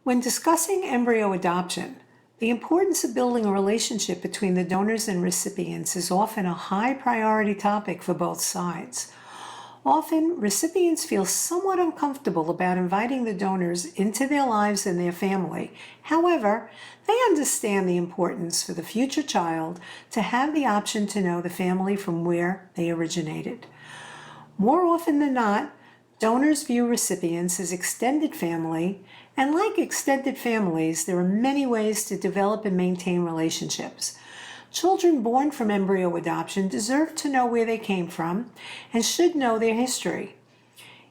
When discussing embryo adoption, the importance of building a relationship between the donors and recipients is often a high priority topic for both sides. Often, recipients feel somewhat uncomfortable about inviting the donors into their lives and their family. However, they understand the importance for the future child to have the option to know the family from where they originated. More often than not, donors view recipients as extended family, and like extended families, there are many ways to develop and maintain relationships. Children born from embryo adoption deserve to know where they came from and should know their history.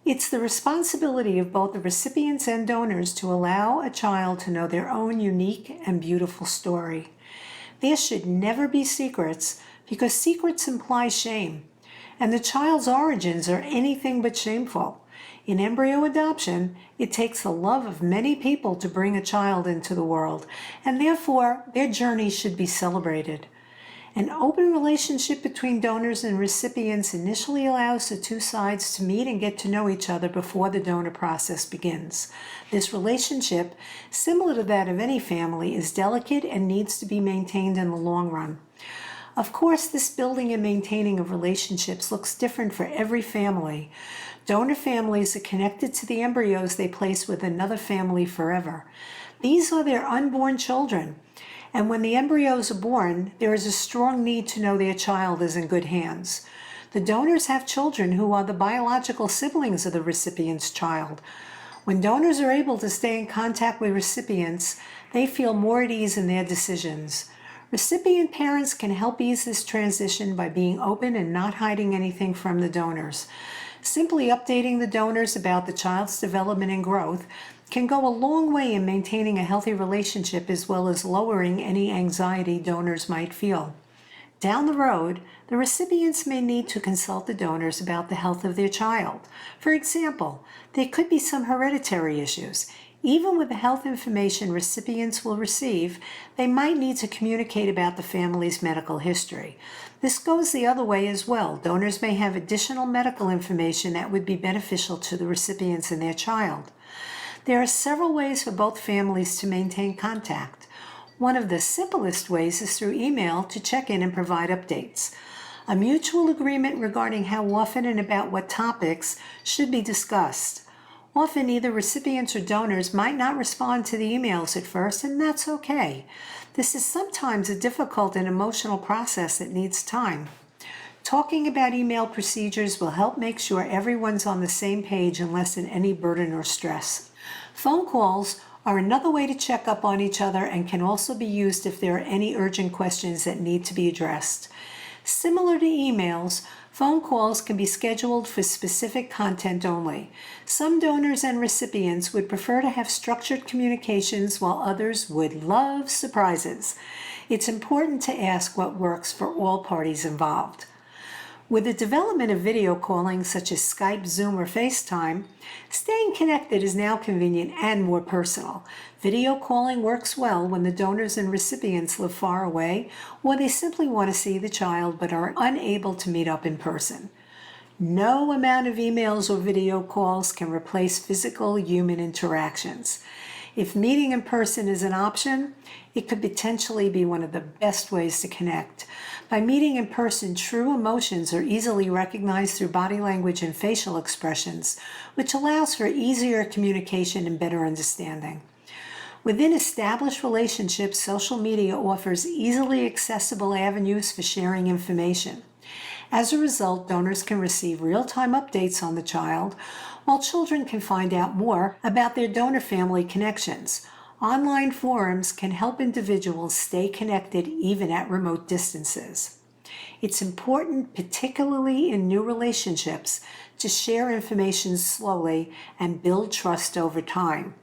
It's the responsibility of both the recipients and donors to allow a child to know their own unique and beautiful story. There should never be secrets because secrets imply shame, and the child's origins are anything but shameful. In embryo adoption, it takes the love of many people to bring a child into the world, and therefore their journey should be celebrated. An open relationship between donors and recipients initially allows the two sides to meet and get to know each other before the donor process begins. This relationship, similar to that of any family, is delicate and needs to be maintained in the long run. Of course, this building and maintaining of relationships looks different for every family. Donor families are connected to the embryos they place with another family forever. These are their unborn children, and when the embryos are born, there is a strong need to know their child is in good hands. The donors have children who are the biological siblings of the recipient's child. When donors are able to stay in contact with recipients, they feel more at ease in their decisions. Recipient parents can help ease this transition by being open and not hiding anything from the donors. Simply updating the donors about the child's development and growth can go a long way in maintaining a healthy relationship as well as lowering any anxiety donors might feel. Down the road, the recipients may need to consult the donors about the health of their child. For example, there could be some hereditary issues. Even with the health information recipients will receive, they might need to communicate about the family's medical history. This goes the other way as well. Donors may have additional medical information that would be beneficial to the recipients and their child. There are several ways for both families to maintain contact. One of the simplest ways is through email to check in and provide updates. A mutual agreement regarding how often and about what topics should be discussed. Often either recipients or donors might not respond to the emails at first, and that's okay. This is sometimes a difficult and emotional process that needs time. Talking about email procedures will help make sure everyone's on the same page and lessen any burden or stress. Phone calls are another way to check up on each other and can also be used if there are any urgent questions that need to be addressed. Similar to emails, phone calls can be scheduled for specific content only. Some donors and recipients would prefer to have structured communications while others would love surprises. It's important to ask what works for all parties involved. With the development of video calling such as Skype, Zoom, or FaceTime, staying connected is now convenient and more personal. Video calling works well when the donors and recipients live far away or they simply want to see the child but are unable to meet up in person. No amount of emails or video calls can replace physical human interactions. If meeting in person is an option, it could potentially be one of the best ways to connect. By meeting in person, true emotions are easily recognized through body language and facial expressions, which allows for easier communication and better understanding. Within established relationships, social media offers easily accessible avenues for sharing information. As a result, donors can receive real-time updates on the child, while children can find out more about their donor family connections. Online forums can help individuals stay connected even at remote distances. It's important, particularly in new relationships, to share information slowly and build trust over time.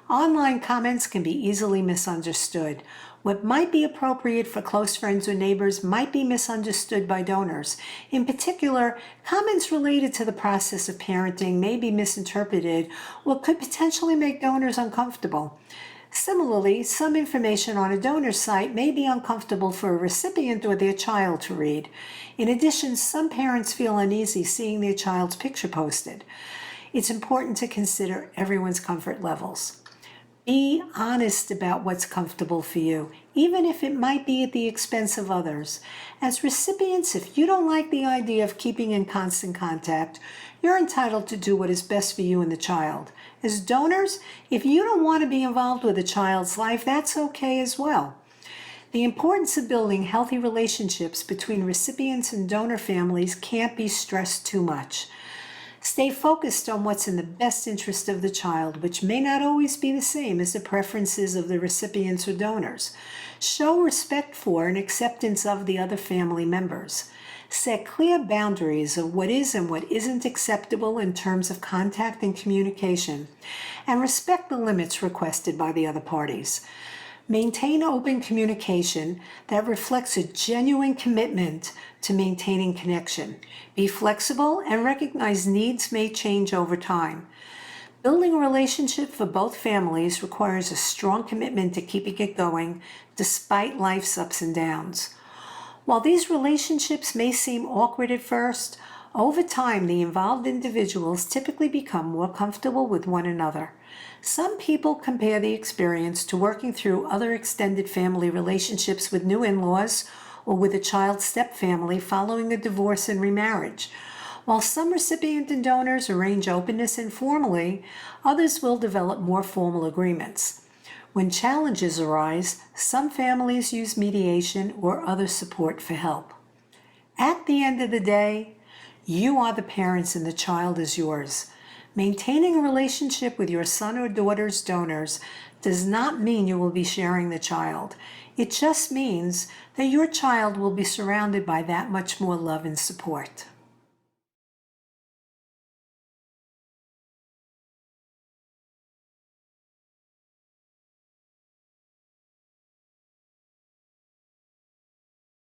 Online comments can be easily misunderstood. What might be appropriate for close friends or neighbors might be misunderstood by donors. In particular, comments related to the process of parenting may be misinterpreted or could potentially make donors uncomfortable. Similarly, some information on a donor site may be uncomfortable for a recipient or their child to read. In addition, some parents feel uneasy seeing their child's picture posted. It's important to consider everyone's comfort levels. Be honest about what's comfortable for you, even if it might be at the expense of others. As recipients, if you don't like the idea of keeping in constant contact, you're entitled to do what is best for you and the child. As donors, if you don't want to be involved with a child's life, that's okay as well. The importance of building healthy relationships between recipients and donor families can't be stressed too much. Stay focused on what's in the best interest of the child, which may not always be the same as the preferences of the recipients or donors. Show respect for and acceptance of the other family members. Set clear boundaries of what is and what isn't acceptable in terms of contact and communication, and respect the limits requested by the other parties. Maintain open communication that reflects a genuine commitment to maintaining connection. Be flexible and recognize needs may change over time. Building a relationship for both families requires a strong commitment to keeping it going despite life's ups and downs. While these relationships may seem awkward at first, over time the involved individuals typically become more comfortable with one another. Some people compare the experience to working through other extended family relationships with new in-laws or with a child's stepfamily following a divorce and remarriage. While some recipient and donors arrange openness informally, others will develop more formal agreements. When challenges arise, some families use mediation or other support for help. At the end of the day, you are the parents and the child is yours. Maintaining a relationship with your son or daughter's donors does not mean you will be sharing the child. It just means that your child will be surrounded by that much more love and support.